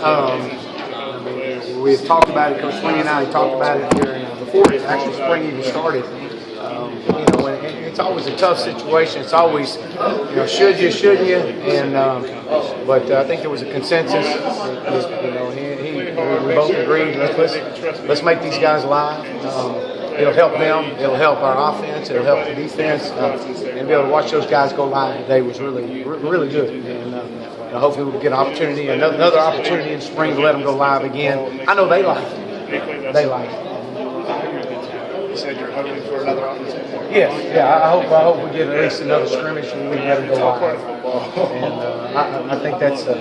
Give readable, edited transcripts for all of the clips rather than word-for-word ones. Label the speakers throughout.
Speaker 1: We had talked about it, Coach Sweeney and I talked about it here before actually spring even started. And it's always a tough situation. It's always, should you, shouldn't you? But I think there was a consensus. We both agreed. Let's make these guys live. It'll help them. It'll help our offense. It'll help the defense. And be able to watch those guys go live today was really, really good. And hopefully we'll get an opportunity, another opportunity in spring to let them go live again. I know they like it. They like it.
Speaker 2: You said you're hoping for another opportunity.
Speaker 1: Yeah. I hope we get at least another scrimmage and we can let them go live. And I think that's the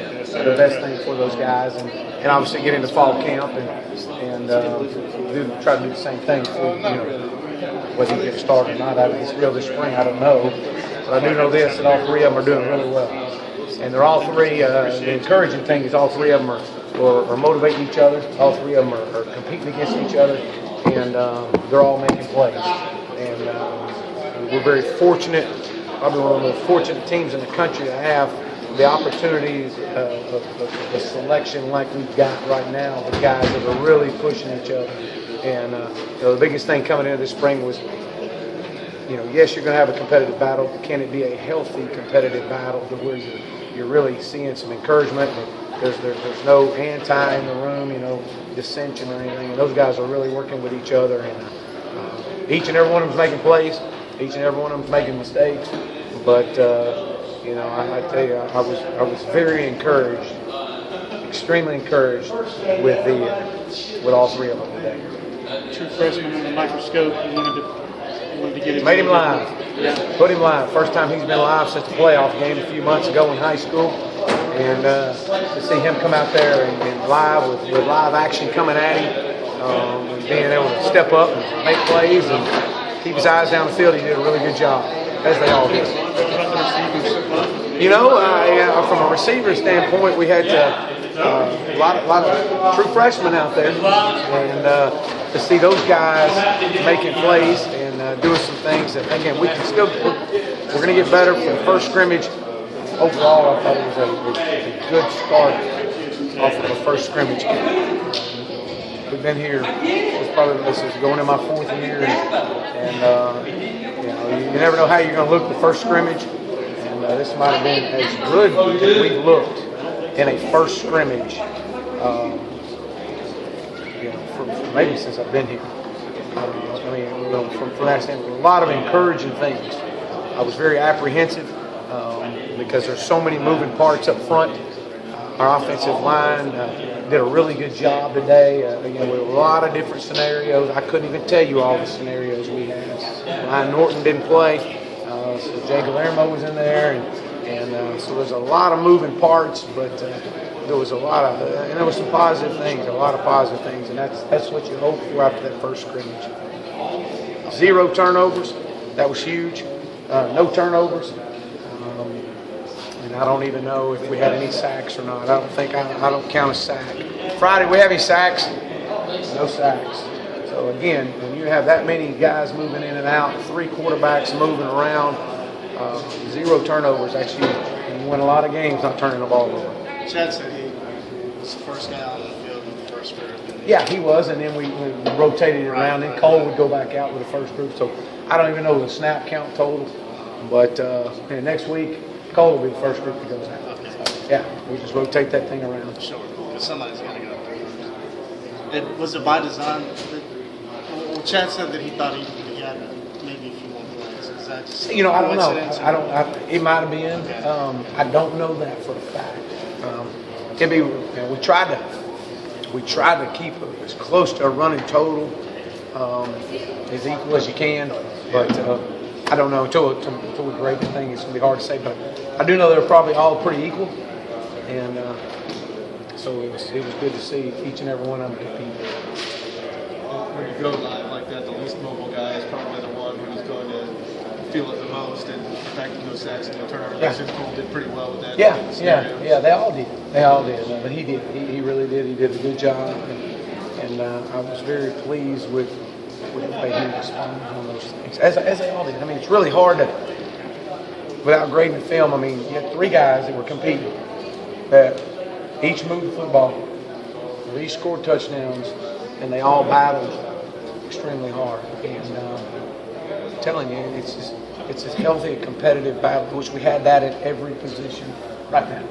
Speaker 1: best thing for those guys. And obviously get into fall camp and try to do the same thing for whether you get started or not. It's real this spring. I don't know, but I do know this: that all three of them are doing really well. And they're all three. The encouraging thing is all three of them are motivating each other. All three of them are competing against each other, and they're all making plays. And we're very fortunate, probably one of the most fortunate teams in the country to have the opportunities of the selection like we've got right now. The guys that are really pushing each other. And the biggest thing coming into this spring was, yes, you're going to have a competitive battle. Can it be a healthy competitive battle to where you're really seeing some encouragement? There's no anti in the room, dissension or anything. And those guys are really working with each other. And each and every one of them's making plays. Each and every one of them's making mistakes. But I tell you, I was very encouraged, extremely encouraged with all three of them today.
Speaker 2: True freshman under the microscope. You wanted to get him.
Speaker 1: Made him live. Yeah. Put him live. First time he's been live since the playoff game a few months ago in high school. And to see him come out there and live with live action coming at him, and being able to step up and make plays and keep his eyes down the field, he did a really good job, as they all did. From a receiver standpoint, we had a lot of true freshmen out there, and to see those guys making plays and doing some things that, again, we're going to get better for the first scrimmage. Overall, I thought it was a good start off of the first scrimmage. We've been here. This is going in my fourth year, and you never know how you're going to look the first scrimmage. And this might have been as good as we've looked in a first scrimmage, maybe since I've been here. From that standpoint, a lot of encouraging things. I was very apprehensive because there's so many moving parts up front. Our offensive line did a really good job today. With a lot of different scenarios. I couldn't even tell you all the scenarios we had. Ryan Norton didn't play, so Jay Guillermo was in there, and so there's a lot of moving parts, but there was a lot of, and there was some positive things, a lot of positive things, and that's what you hope for after that first scrimmage. 0 turnovers, that was huge. No turnovers. And I don't even know if we had any sacks or not. I don't count a sack. Friday, we have any sacks? No sacks. So again, when you have that many guys moving in and out, 3 quarterbacks moving around, 0 turnovers, that's huge. And you win a lot of games not turning the ball over.
Speaker 2: Chad said he was the first guy on the field in the first period.
Speaker 1: Yeah, he was, and then we rotated it around, and Cole would go back out with the first group. So I don't even know the snap count total, but next week, Cole will be the first group that goes out. Yeah, we just rotate that thing around.
Speaker 2: Sure, because somebody's got to go. Was it by design? Well, Chad said that he thought he had maybe a few more plays. Is that just
Speaker 1: I don't know. It might have been. Okay. I don't know that for a fact. We tried to keep as close to a running total as equal as you can, but I don't know until we grade the thing. It's going to be hard to say, but I do know they're probably all pretty equal, and so it was good to see each and every one of them compete.
Speaker 3: When you go live like that, the least mobile guy is probably the one who's going to feel it the most, and the fact that no sacks and no turnovers.
Speaker 1: Yeah.
Speaker 3: Cole did pretty well with that.
Speaker 1: Yeah, they all did. But he did. He really did. He did a good job, and I was very pleased with the way he responded on those things, as they all did. I mean, it's really hard to, without grading the film, you had 3 guys that were competing that each moved the football He scored touchdowns, and they all battled extremely hard. And I'm telling you, it's as healthy a competitive battle, which we had that at every position right now.